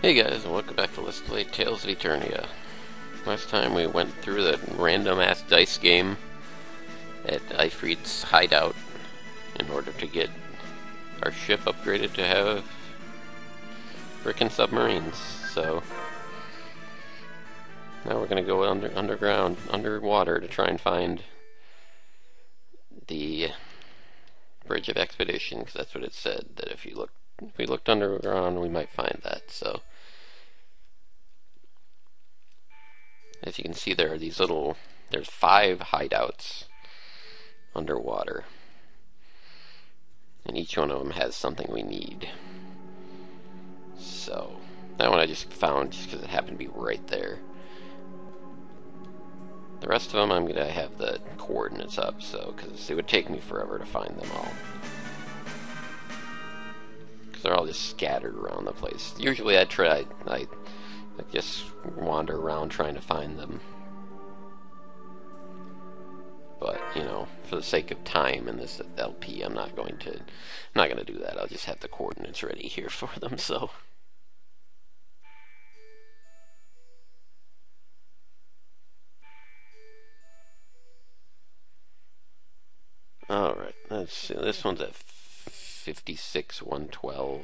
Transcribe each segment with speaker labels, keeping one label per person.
Speaker 1: Hey guys, and welcome back to Let's Play Tales of Eternia. Last time we went through that random-ass dice game at Ifrit's hideout in order to get our ship upgraded to have frickin' submarines. So now we're gonna go underwater, to try and find the Bridge of Expedition, because that's what it said, that if we looked underground, we might find that. So as you can see, there's 5 hideouts underwater, and each one of them has something we need. So that one I just found just because it happened to be right there. The rest of them I'm going to have the coordinates up, so because it would take me forever to find them all, because they're all just scattered around the place. Usually I just wander around trying to find them. But, you know, for the sake of time in this LP, I'm not going to do that. I'll just have the coordinates ready here for them, so. Alright, let's see. This one's at 56-112.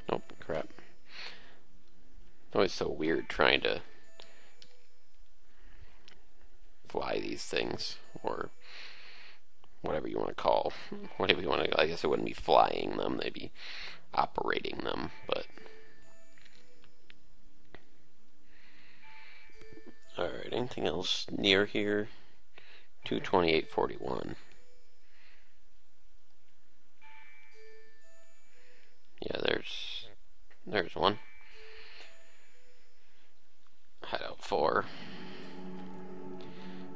Speaker 1: Oh, crap. It's always so weird trying to fly these things, or whatever you want to call, whatever you want to. I guess it wouldn't be flying them; they'd be operating them. But all right, anything else near here? 228.41. Yeah, there's one. Hideout 4.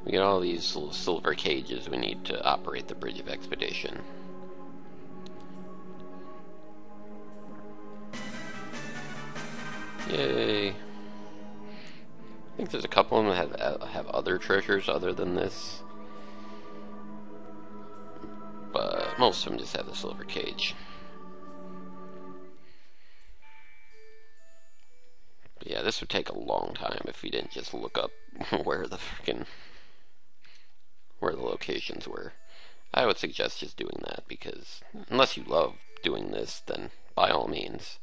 Speaker 1: We get all these little silver cages we need to operate the Bridge of Expedition. Yay! I think there's a couple of them that have other treasures other than this, but most of them just have the silver cage. But yeah, this would take a long time if we didn't just look up where the locations were. I would suggest just doing that, because unless you love doing this, then by all means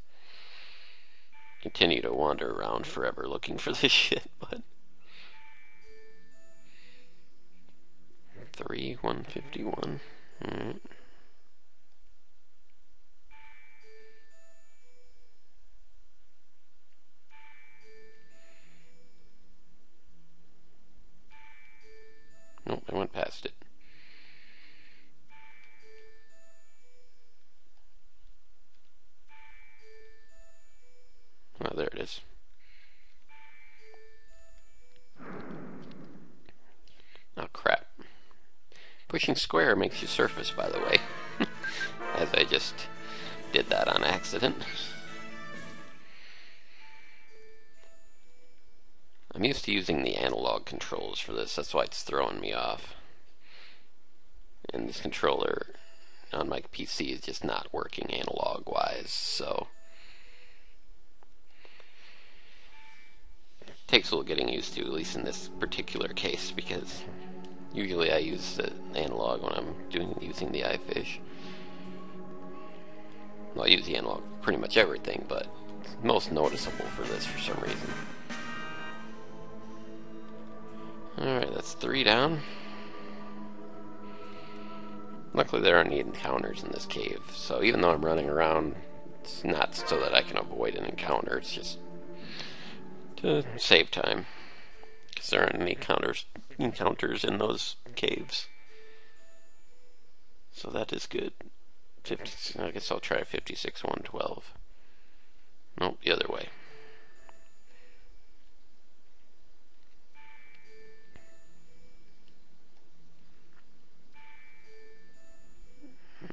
Speaker 1: continue to wander around forever looking for this shit. But 151. Alright. Nope, I went past it. Oh, there it is. Oh, crap. Pushing square makes you surface, by the way. As I just did that on accident. I'm used to using the analog controls for this, that's why it's throwing me off. And this controller on my PC is just not working analog-wise, so it takes a little getting used to, at least in this particular case, because usually I use the analog when I'm using the iFish. Well, I use the analog for pretty much everything, but it's most noticeable for this for some reason. Alright, that's 3 down. Luckily there aren't any encounters in this cave, so even though I'm running around, it's not so that I can avoid an encounter, it's just to save time, because there aren't any encounters in those caves. So that is good. I guess I'll try 56-112. Nope, the other way.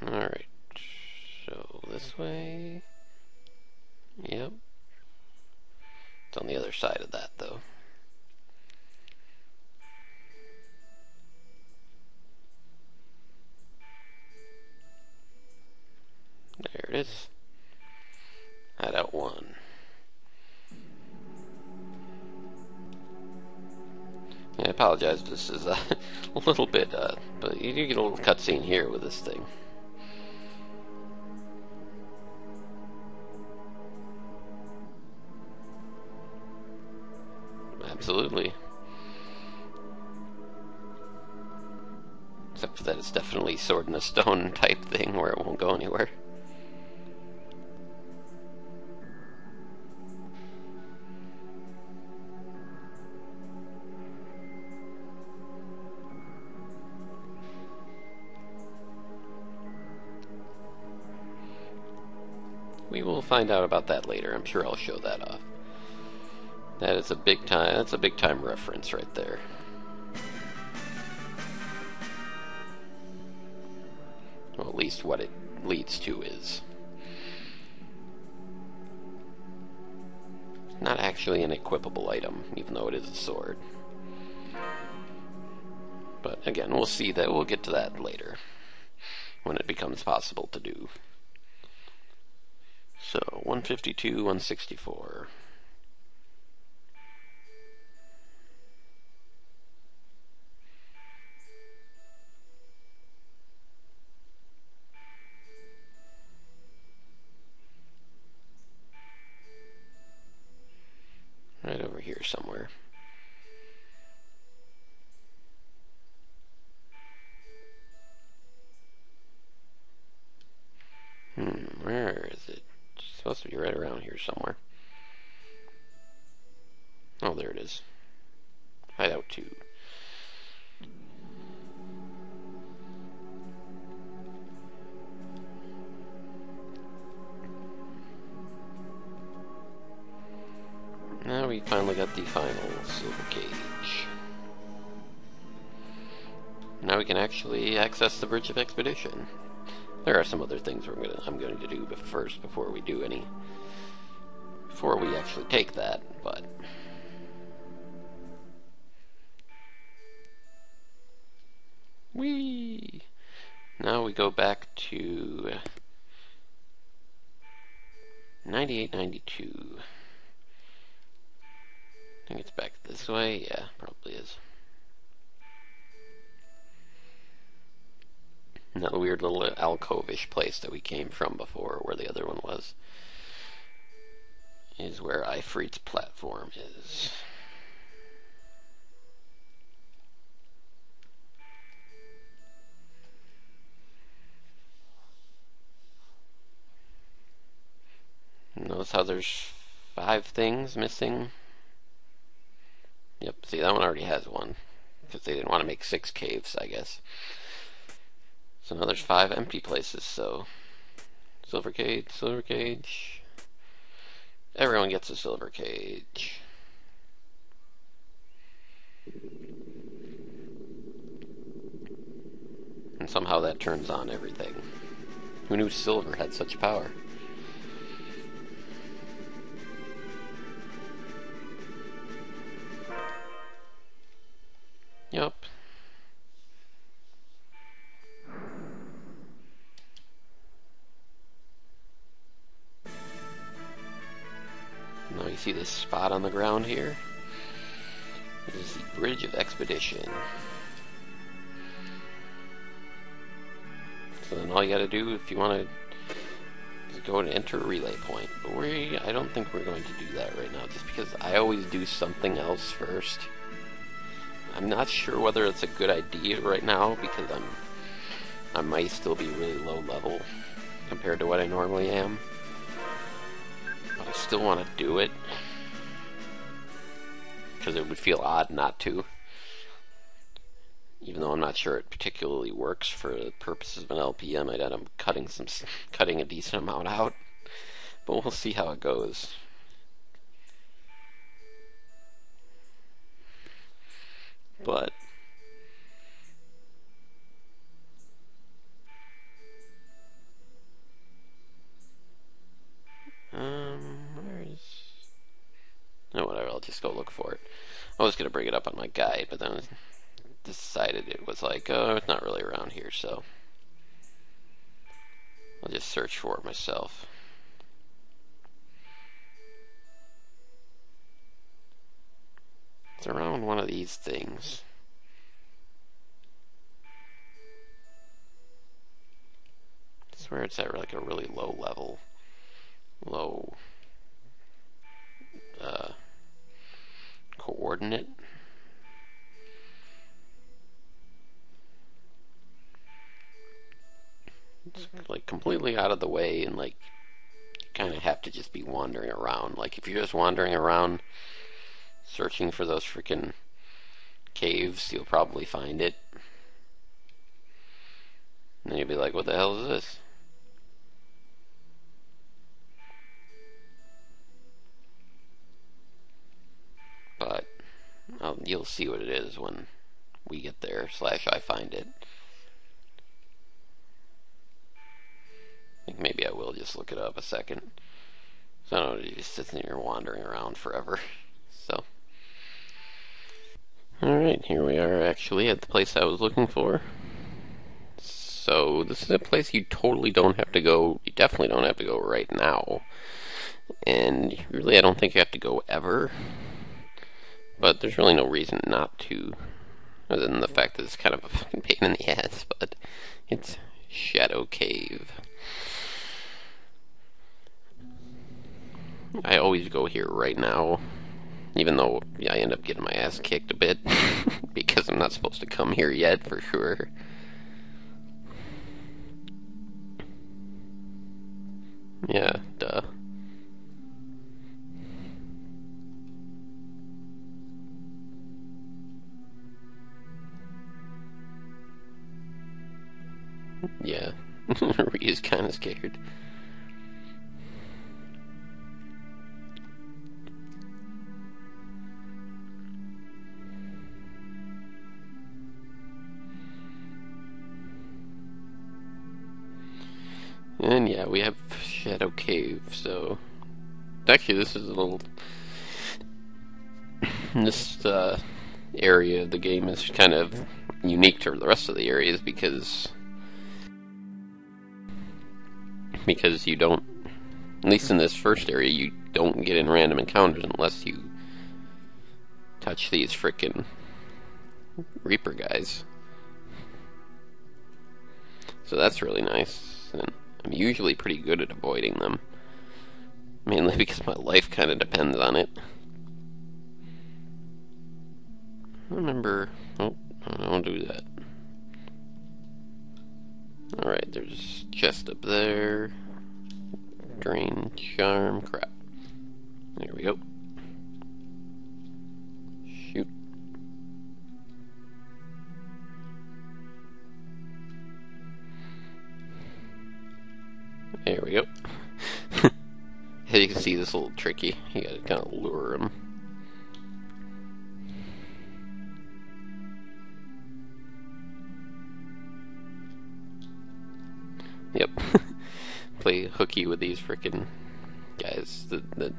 Speaker 1: Alright, so this way. Yep. It's on the other side of that, though. it is. Hideout 1. Yeah, I apologize if this is a little bit, but you do get a little cutscene here with this thing. Absolutely. Except for that it's definitely sword in a stone type thing where it won't go anywhere. We will find out about that later. I'm sure I'll show that off. That is a big time. That's a big time reference right there. Well, at least what it leads to is not actually an equipable item, even though it is a sword. But again, we'll see that. We'll get to that later when it becomes possible to do. So 152, 164. Right over here somewhere. Where is it? It's supposed to be right around here somewhere. Oh, there it is. Hideout 2. Now we finally got the final silver cage. Now we can actually access the Bridge of Expedition. There are some other things I'm going to do first before we actually take that, but whee! Now we go back to 9892. I think it's back this way. Yeah, probably is. And that weird little alcove-ish place that we came from before, where the other one was, is where Ifrit's platform is. Notice how there's 5 things missing? Yep, see, that one already has one, because they didn't want to make 6 caves, I guess. So now there's 5 empty places, so silver cage, silver cage. Everyone gets a silver cage. And somehow that turns on everything. Who knew silver had such power? Yup. Now you see this spot on the ground here? This is the Bridge of Expedition. So then all you gotta do if you want to is go and enter a relay point. But I don't think we're going to do that right now, just because I always do something else first. I'm not sure whether it's a good idea right now, because I might still be really low level compared to what I normally am. But I still want to do it, because it would feel odd not to. Even though I'm not sure it particularly works for the purposes of an LP, I might end up cutting a decent amount out. But we'll see how it goes. But where is... No, whatever, I'll just go look for it. I was going to bring it up on my guide, but then I decided it was like, oh, it's not really around here, so I'll just search for it myself. It's around one of these things. I swear it's at like a really low level. Low coordinate. It's like completely out of the way, and like you kind of have to just be wandering around. Like if you're just wandering around searching for those freaking caves, you'll probably find it. And then you'll be like, what the hell is this? But you'll see what it is when we get there, / I find it. I think maybe I will just look it up a second. So I don't know, you just sit there wandering around forever. So. Alright, here we are actually at the place I was looking for. So this is a place you totally don't have to go. You definitely don't have to go right now. And really I don't think you have to go ever. But there's really no reason not to, other than the fact that it's kind of a fucking pain in the ass. But it's Shadow Cave. I always go here right now, even though I end up getting my ass kicked a bit because I'm not supposed to come here yet for sure. Yeah, duh. Yeah, Rhea's kind of scared. And yeah, we have Shadow Cave, so actually this is a little this area of the game is kind of unique to the rest of the areas because you don't, at least in this first area, you don't get in random encounters unless you touch these frickin' Reaper guys. So that's really nice, and I'm usually pretty good at avoiding them, mainly because my life kind of depends on it. Remember, oh, I won't do that. Alright, there's a chest up there. Drain, charm, crap. There we go. Shoot. There we go. As you can see, this is a little tricky. You gotta kind of lure him. Yep. Play hooky with these frickin' guys. The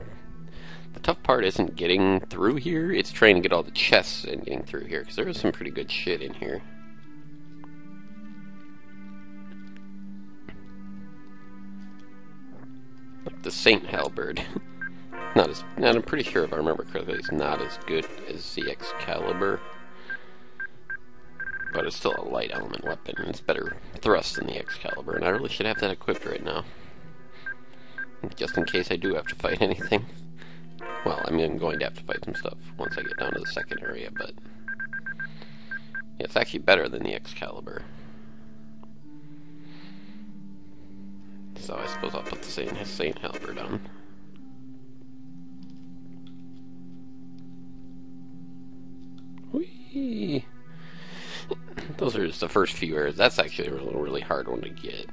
Speaker 1: tough part isn't getting through here, it's trying to get all the chests and getting through here, because there is some pretty good shit in here. Like the Saint Halberd. I'm pretty sure if I remember correctly, it's not as good as the Excalibur. But it's still a light element weapon, and it's better thrust than the Excalibur, and I really should have that equipped right now. Just in case I do have to fight anything. Well, I mean, I'm going to have to fight some stuff once I get down to the second area, but yeah, it's actually better than the Excalibur. So I suppose I'll put the Saint Halberd on. Whee! Those are just the first few areas. That's actually a really hard one to get.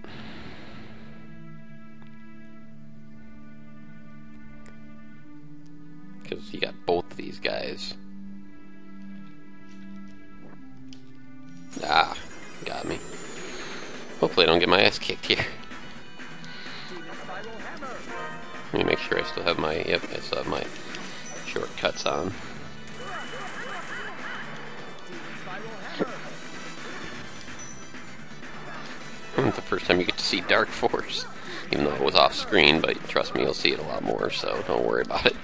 Speaker 1: Because you got both these guys. Ah, got me. Hopefully I don't get my ass kicked here. Let me make sure I still have my, yep, I still have my shortcuts on. The first time you get to see Dark Force. even though it was off screen, but trust me, you'll see it a lot more, so don't worry about it.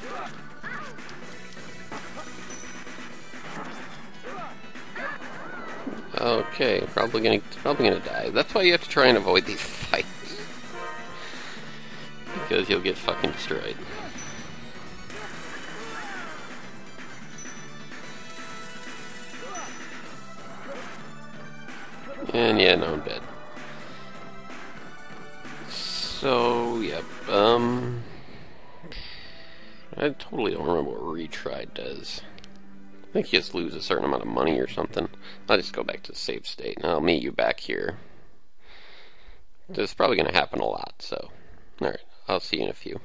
Speaker 1: Okay, probably gonna die. That's why you have to try and avoid these fights. Because you'll get fucking destroyed. And yeah, no, I'm dead. So, yep, I totally don't remember what retry does. I think you just lose a certain amount of money or something. I'll just go back to the save state, and I'll meet you back here. This is probably going to happen a lot, so... Alright, I'll see you in a few.